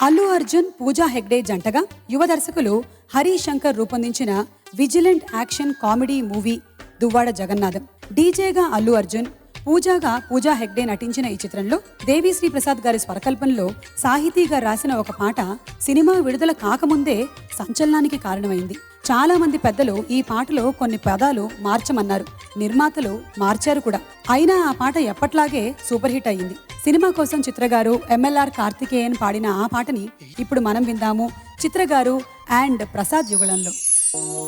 అల్లు అర్జున్, పూజా హెగ్డే జంటగా యువ దర్శకులు హరీష్ శంకర్ రూపొందించిన vigilante action comedy movie Duvvada Jagannadham. డీజేగా అల్లు అర్జున్, పూజాగా పూజా హెగ్డే నటించిన ఈ చిత్రంలో దేవిశ్రీ ప్రసాద్ గారి స్వరకల్పనలో సాహితీగా రాసిన ఒక పాట సినిమా విడుదల కాకముందే సంచలనానికి కారణమైంది. చాలా మంది పెద్దలు ఈ పాటలో కొన్ని పదాలు మార్చమన్నారు, నిర్మాతలు మార్చారు కూడా. అయినా ఆ పాట ఎప్పట్లాగే సూపర్ హిట్ అయ్యింది. సినిమా కోసం చిత్రగారు MLR కార్తికేయన్ పాడిన ఆ పాటని ఇప్పుడు మనం విందాము, చిత్రగారు అండ్ ప్రసాద్ యుగళంలో.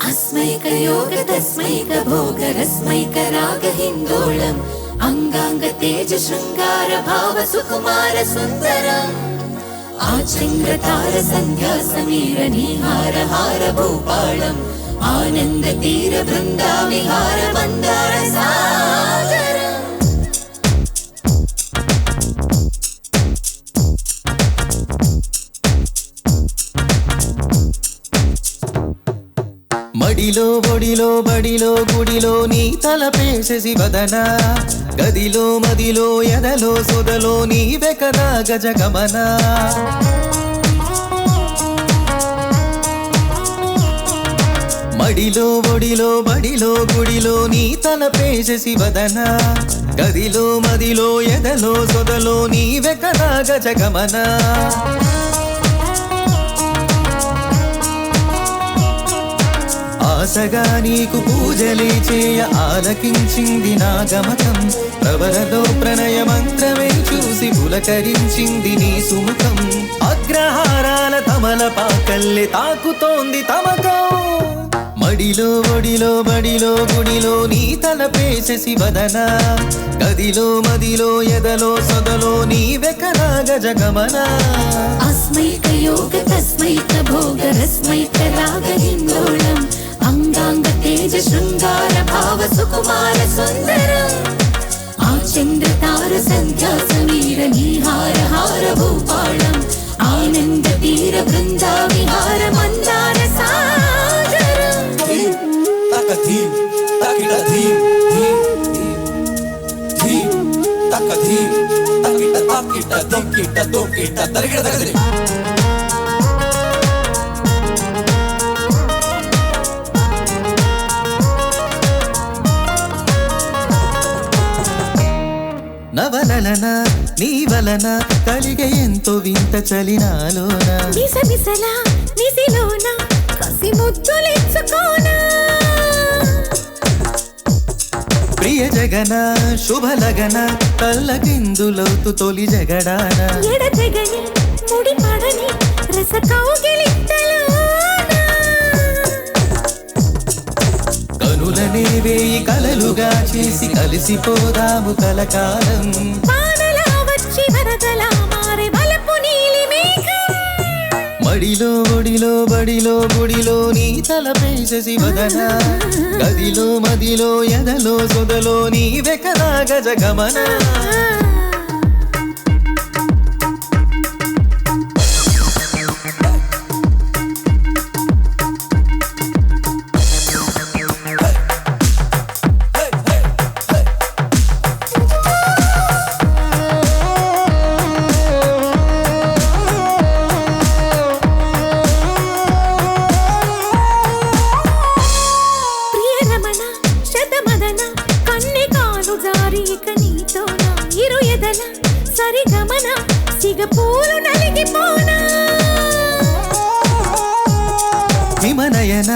అస్మైక యోగ తస్మైక భోగ రస్మైక రాగ హిందోళం అంగాంగ తేజ శృంగార భావ సుకుమార సుందరం ఆచంద్రతార సంధ్యా సమీర నీహార హార భూపాళం ఆనంద తీర బృందా విహార మందార సాగరం. మడిలో ఒడిలో బడిలో గుడిలో నీ తలపేసేసి వదన గదిలో మదిలో ఎదలో సొదలో నీవే కదా గజగమన. మడిలో ఒడిలో బడిలో గుడిలో నీ తలపేసేసి వదన గదిలో మదిలో ఎదలో సొదలో నీవే కదా గజగమన. ఆశగా నీకు పూజలే చేయ ఆలకించింది నా గమకం. ప్రవరలో ప్రణయ మంత్రమే చూసి పులకరించింది నీ సుముఖం. అగ్రహారాల తమల పాకల్లె తాకుతోంది తమకం. మడిలో ఒడిలో బడిలో గుడిలో నీ తలపేసేసి వదన గదిలో మదిలో ఎదలో సొదలో నీవే కదా గజగమన. అస్మైక యోగ తస్మైక భోగ రస్మైక రాగ హిందోళం అంగాంగ తేజ శృంగార భావ సుకుమార సుందరం ఆచంద్రతార సంధ్యా సమీర నీహార హార భూపాళం ఆనంద తీర బృందా విహార మందార సాగరం. తక ధీం తకిట ధీం ధీం ధీం తక ధీం తకిట తకిట దొక్కిట దొక్కిట తరిగిట తగదిరి. నవలన నీ వలన కలిగే ఎంతో వింత చలినాలోన నిసనిసల నిసిలోన కసి ముద్దులిచ్చుకోనా ప్రియ జగన శుభలగన కళ్ళకిందులవుతు తొలి జగడాన ఎడతెగని ముడి పడని రస కౌగిలింతలోన కనులనే వేయి కలలుగా చేసి కలిసిపోదాము కలకాలం. పానలా వచ్చి వరదలా మారే వలపు నీలి మేఘం మడిలో ఒడిలో బడిలో గుడిలో నీ తలపేసేసి వదన గదిలో మదిలో ఎదలో సొదలో నీవే కదా గజగమన. హిమనయన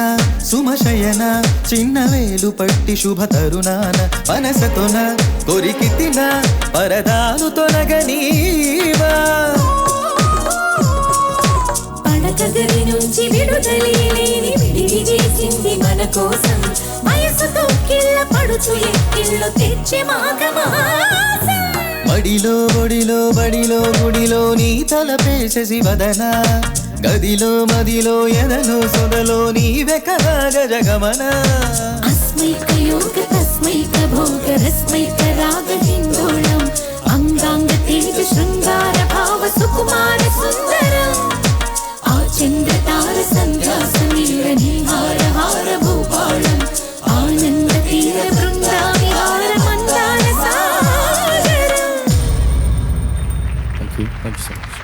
సుమశయన చిన్న వేలు పట్టి శుభ తరుణాన మనసతోన కొరికి తిన పరదాలు తొలగనీవా. పడకగది నుంచి విడుదలేని విడిది చేసింది మన కోసం వయసుతో కిల్ల పడుచు ఎక్కిళ్ళు తెచ్చే మాఘమాసం. మడిలో ఒడిలో బడిలో గుడిలో నీ తలపేసేసి వదన గదిలో మదిలో ఎదలో సొదలో నీవే కదా గజగమన. అస్మైక యోగ తస్మైక భోగ రస్మైక రాగ హిందోళం అంగాంగ తేజ శృంగార భావ సుకుమార సుందరం ఆచంద్రతార సంధ్యా సమీర నీహార హార భూపాళం ఆనంద తీర బృందా విహార మందార సాగరం. Thank you so much.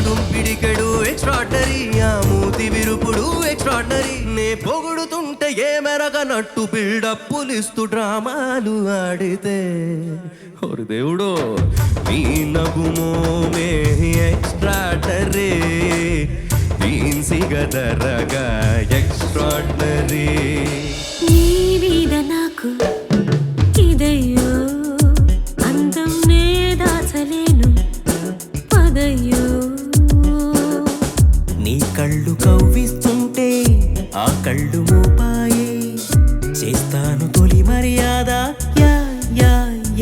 నడుం పిడికెడు ఎక్స్ట్రాడనరీ, ఆ మూతి విరుపుడు ఎక్స్ట్రాడనరీ. నే పొగుడుతుంటే ఏ మెరగనట్టు బిల్డప్పులిస్తూ డ్రామాలు ఆడితే ఓరి దేవుడో నీ నగుమోమే ఎక్స్ట్రాడనరీ, దీన్సిగదరగా ఎక్స్ట్రాడనరీ. నీ మీద నాకు ఇదయ్యో అందం నే దాచలేను పదయ్యో. నీ కళ్ళు కవ్విస్తుంటే ఆ కళ్ళు మోపాయే, చేస్తాను తొలి మర్యాద యా యా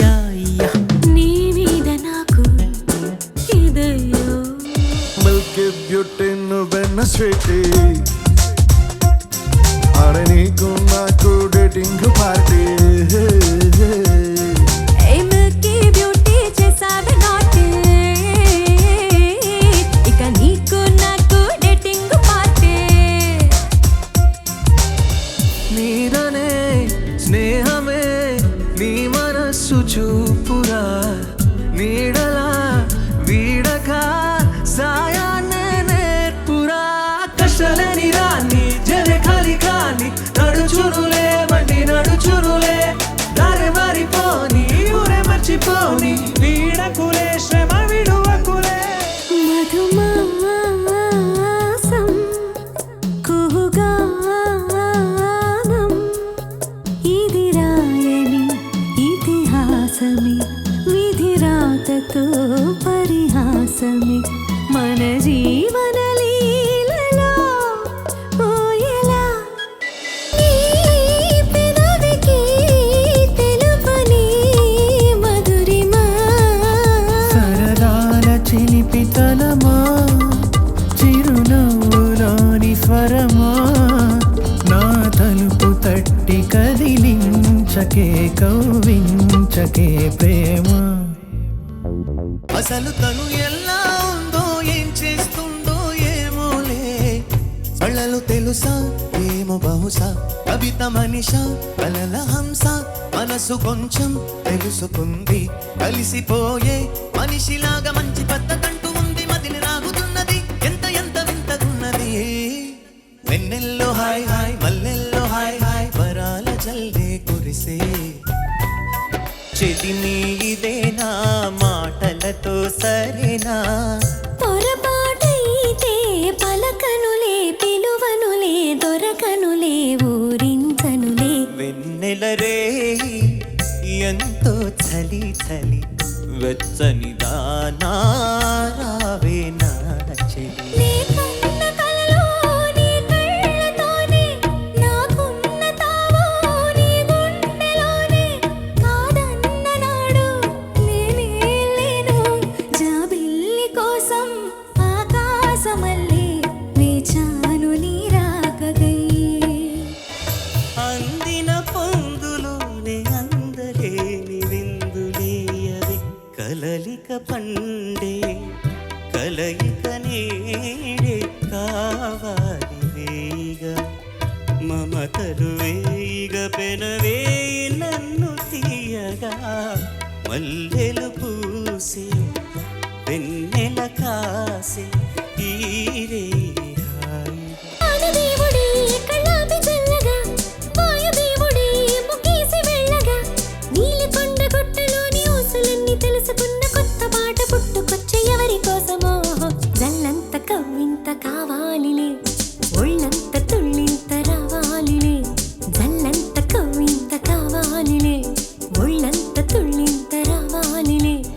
యా యా. నీ మీద నాకు ఇదయ్యో మిల్కీ బ్యూటీ నువ్వెన్న స్వీటీ, అరే నీకు నాకు డేటింగ్ పార్టీ. మిల్కీ బ్యూటీ చేసావే నాటి, ఇక నీకు నాకు డేటింగ్ పార్టీ. నీదనే స్నేహమే నీ మనస్సు చూపురా, నీడలా వీడక సాయాన్నే నేర్పురా. కష్టలేని రాన్ని జరే ఖాళీ కాని నడుచురులే మండి నడుచురులే, దారి మారిపోని ఊరే మర్చిపోని, వీడకులే శ్రమ విడువకులే. మధుమాసం కుహుగానం ఇది రాయని ఇతిహాసమి, విధిరాతతో పరిహాసమి, మన జీవన లీలలో పోయేలా నీ పెదవికి తెలుపని మధురిమా. సరదాల చిలిపితనమా, చిరునవ్వులోని స్వరమా, నా తలుపు తట్టి కదిలించకే కవ్వించకే ప్రేమ. అసలు తను ఎలా ఉందో ఏం చేస్తుందో ఏమోలే, కళ్ళలు తెలుసా ఏమో బహుశా, కవిత మనిషా కలల హంస, మనసు కొంచెం తెలుసుకుంది, కలిసిపోయే మనిషిలాగా మంచి పద్ధతంటూ ఉంది, మదిని రాగుతున్నది ఎంత ఎంత వింతగున్నది. వెన్నెల్లో హాయ్ హాయ్ మల్లెల్లో హాయ్ హాయ్, వరాల జల్లే కురిసే. చెలిని ఇదేనా మాటలతో సరేనా, పొరపాటైతే పలకనులే పిలువనులే దొరకనులే ఊరించనులే. వెన్నెల రే ఎంతో చలి చలి వెచ్చని దానా రావే నా చెలి. నీకున్న కలలో నీ కళ్ళతోనే, నాకున్న తావో నీ గుండెలోనే, కాదన్న నాడు నేనే లేను, జాబిల్లి కోసం ఆకాశమల్లే వేచాను నీ రాకగై. అందిన పొందులోనే అందలేని విందులేయవి, కలలిక పండే కలయిక నేడే కావాలి వేయిగా, మమతలు వేయిగ పెనవేయి నన్ను తీయగా, మల్లెలు పూసే వెన్నెల కాసే ఈరే